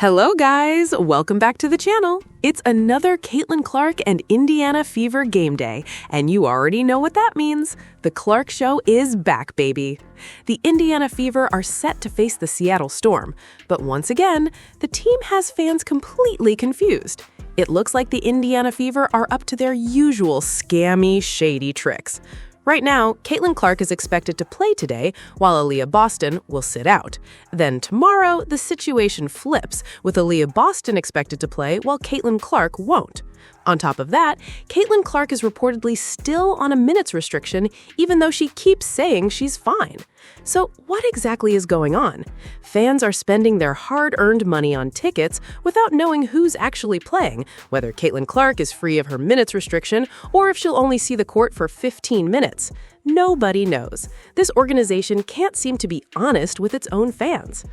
Hello guys, welcome back to the channel. It's another Caitlin Clark and Indiana Fever game day, and you already know what that means. The Clark Show is back, baby. The Indiana Fever are set to face the Seattle Storm, but once again, the team has fans completely confused. It looks like the Indiana Fever are up to their usual scammy, shady tricks. Right now, Caitlin Clark is expected to play today, while Aliyah Boston will sit out. Then tomorrow, the situation flips, with Aliyah Boston expected to play while Caitlin Clark won't. On top of that, Caitlin Clark is reportedly still on a minutes restriction, even though she keeps saying she's fine. So what exactly is going on? Fans are spending their hard-earned money on tickets without knowing who's actually playing, whether Caitlin Clark is free of her minutes restriction or if she'll only see the court for 15 minutes. Nobody knows. This organization can't seem to be honest with its own fans.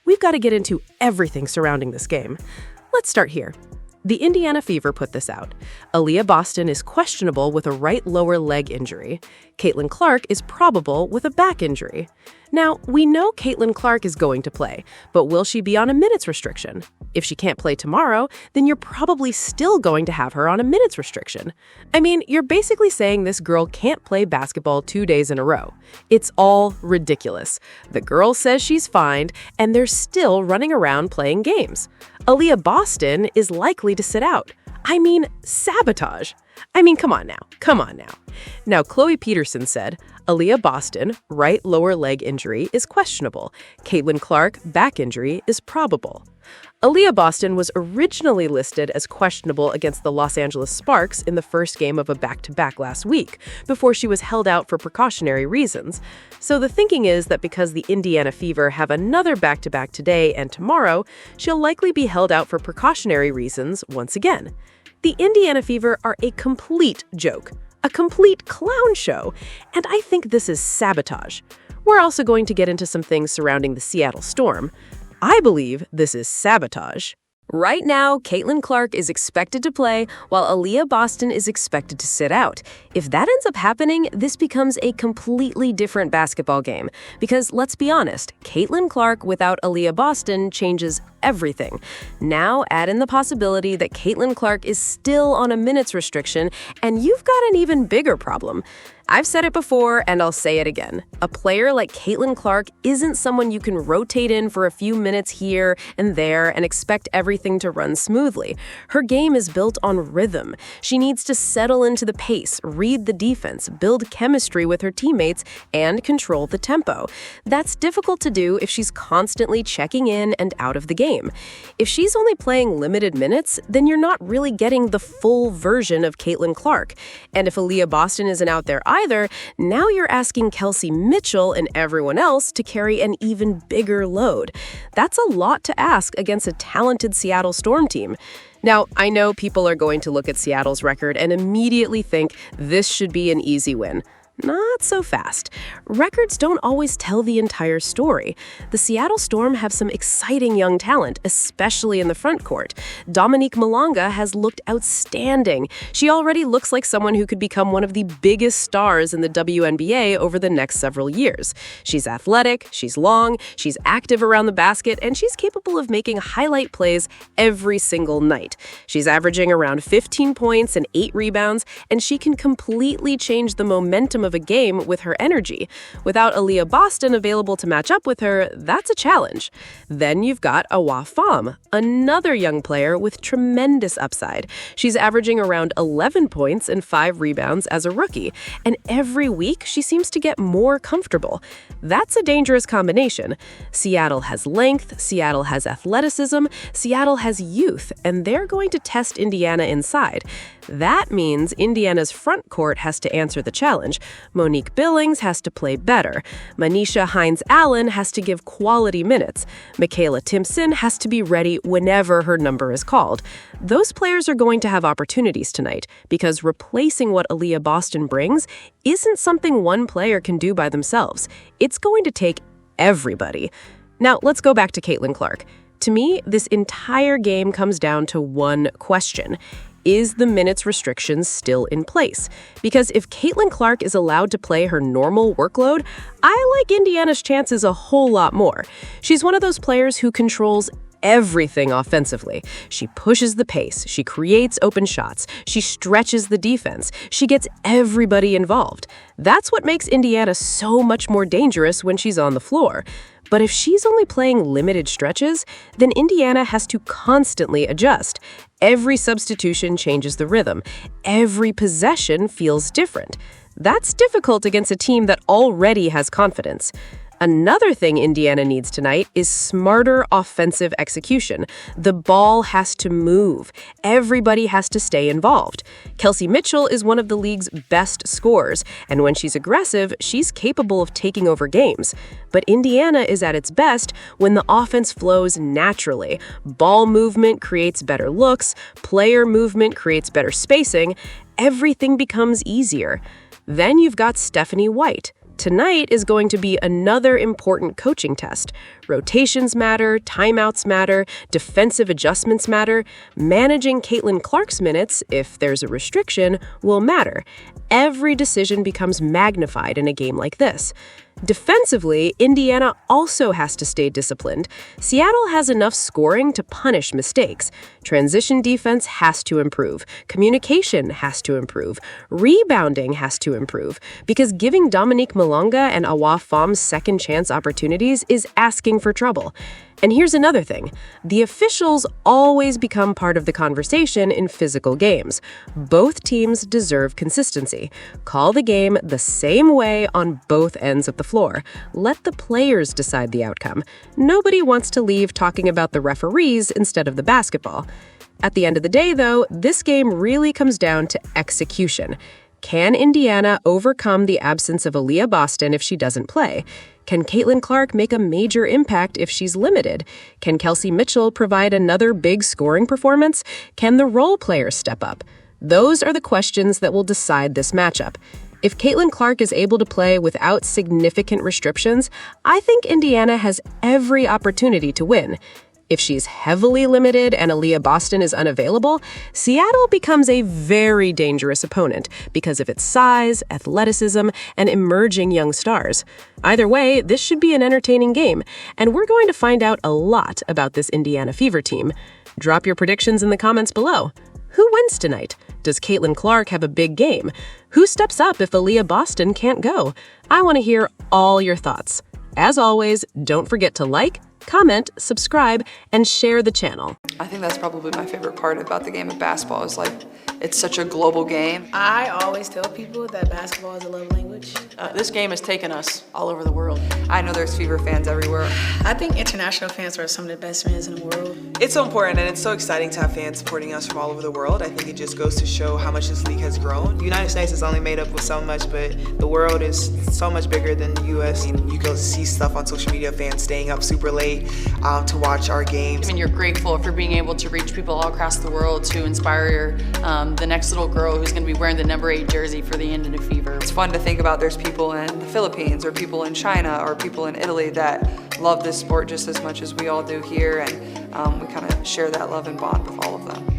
We've got to get into everything surrounding this game. Let's start here. The Indiana Fever put this out. Aliyah Boston is questionable with a right lower leg injury. Caitlin Clark is probable with a back injury. Now, we know Caitlin Clark is going to play, but will she be on a minutes restriction? If she can't play tomorrow, then you're probably still going to have her on a minutes restriction. I mean, you're basically saying this girl can't play basketball 2 days in a row. It's all ridiculous. The girl says she's fine, and they're still running around playing games. Aliyah Boston is likely to sit out. I mean, sabotage. Come on now. Now, Chloe Peterson said, Aliyah Boston, right lower leg injury, is questionable. Caitlin Clark, back injury, is probable. Aliyah Boston was originally listed as questionable against the Los Angeles Sparks in the first game of a back-to-back last week, before she was held out for precautionary reasons. So the thinking is that because the Indiana Fever have another back-to-back today and tomorrow, she'll likely be held out for precautionary reasons once again. The Indiana Fever are a complete joke, a complete clown show, and I think this is sabotage. We're also going to get into some things surrounding the Seattle Storm. I believe this is sabotage. Right now, Caitlin Clark is expected to play, while Aliyah Boston is expected to sit out. If that ends up happening, this becomes a completely different basketball game. Because let's be honest, Caitlin Clark without Aliyah Boston changes everything. Now add in the possibility that Caitlin Clark is still on a minutes restriction, and you've got an even bigger problem. I've said it before, and I'll say it again. A player like Caitlin Clark isn't someone you can rotate in for a few minutes here and there and expect everything to run smoothly. Her game is built on rhythm. She needs to settle into the pace, read the defense, build chemistry with her teammates, and control the tempo. That's difficult to do if she's constantly checking in and out of the game. If she's only playing limited minutes, then you're not really getting the full version of Caitlin Clark. And if Aliyah Boston isn't out there either, now you're asking Kelsey Mitchell and everyone else to carry an even bigger load. That's a lot to ask against a talented Seattle Storm team. Now, I know people are going to look at Seattle's record and immediately think this should be an easy win. Not so fast. Records don't always tell the entire story. The Seattle Storm have some exciting young talent, especially in the front court. Dominique Malonga has looked outstanding. She already looks like someone who could become one of the biggest stars in the WNBA over the next several years. She's athletic, she's long, she's active around the basket, and she's capable of making highlight plays every single night. She's averaging around 15 points and 8 rebounds, and she can completely change the momentum of a game with her energy. Without Aliyah Boston available to match up with her, that's a challenge. Then you've got Awa Pham, another young player with tremendous upside. She's averaging around 11 points and 5 rebounds as a rookie, and every week she seems to get more comfortable. That's a dangerous combination. Seattle has length, Seattle has athleticism, Seattle has youth, and they're going to test Indiana inside. That means Indiana's front court has to answer the challenge. Monique Billings has to play better. Manisha Hines-Allen has to give quality minutes. Michaela Timpson has to be ready whenever her number is called. Those players are going to have opportunities tonight because replacing what Aliyah Boston brings isn't something one player can do by themselves. It's going to take everybody. Now, let's go back to Caitlin Clark. To me, this entire game comes down to one question. Is the minutes restriction still in place? Because if Caitlin Clark is allowed to play her normal workload, I like Indiana's chances a whole lot more. She's one of those players who controls everything offensively. She pushes the pace, she creates open shots, she stretches the defense, she gets everybody involved. That's what makes Indiana so much more dangerous when she's on the floor. But if she's only playing limited stretches, then Indiana has to constantly adjust. Every substitution changes the rhythm. Every possession feels different. That's difficult against a team that already has confidence. Another thing Indiana needs tonight is smarter offensive execution. The ball has to move. Everybody has to stay involved. Kelsey Mitchell is one of the league's best scorers, and when she's aggressive, she's capable of taking over games. But Indiana is at its best when the offense flows naturally. Ball movement creates better looks, player movement creates better spacing. Everything becomes easier. Then you've got Stephanie White. Tonight is going to be another important coaching test. Rotations matter, timeouts matter, defensive adjustments matter. Managing Caitlin Clark's minutes, if there's a restriction, will matter. Every decision becomes magnified in a game like this. Defensively, Indiana also has to stay disciplined. Seattle has enough scoring to punish mistakes. Transition defense has to improve. Communication has to improve. Rebounding has to improve. Because giving Dominique Malonga and Awa Fam's second chance opportunities is asking for trouble. And here's another thing. The officials always become part of the conversation in physical games. Both teams deserve consistency. Call the game the same way on both ends of the floor. Let the players decide the outcome. Nobody wants to leave talking about the referees instead of the basketball. At the end of the day, though, this game really comes down to execution. Can Indiana overcome the absence of Aliyah Boston if she doesn't play? Can Caitlin Clark make a major impact if she's limited? Can Kelsey Mitchell provide another big scoring performance? Can the role players step up? Those are the questions that will decide this matchup. If Caitlin Clark is able to play without significant restrictions, I think Indiana has every opportunity to win. If she's heavily limited and Aliyah Boston is unavailable, Seattle becomes a very dangerous opponent because of its size, athleticism, and emerging young stars. Either way, this should be an entertaining game, and we're going to find out a lot about this Indiana Fever team. Drop your predictions in the comments below. Who wins tonight? Does Caitlin Clark have a big game? Who steps up if Aliyah Boston can't go? I want to hear all your thoughts. As always, don't forget to like, comment, subscribe, and share the channel. I think that's probably my favorite part about the game of basketball is like, it's such a global game. I always tell people that basketball is a love language. This game has taken us all over the world. I know there's Fever fans everywhere. I think international fans are some of the best fans in the world. It's so important and it's so exciting to have fans supporting us from all over the world. I think it just goes to show how much this league has grown. The United States is only made up with so much, but the world is so much bigger than the US. And you go see stuff on social media, fans staying up super late to watch our games. I mean, you're grateful for being able to reach people all across the world to inspire the next little girl who's going to be wearing the number 8 jersey for the Indiana Fever. It's fun to think about there's people in the Philippines or people in China or people in Italy that love this sport just as much as we all do here, and we kind of share that love and bond with all of them.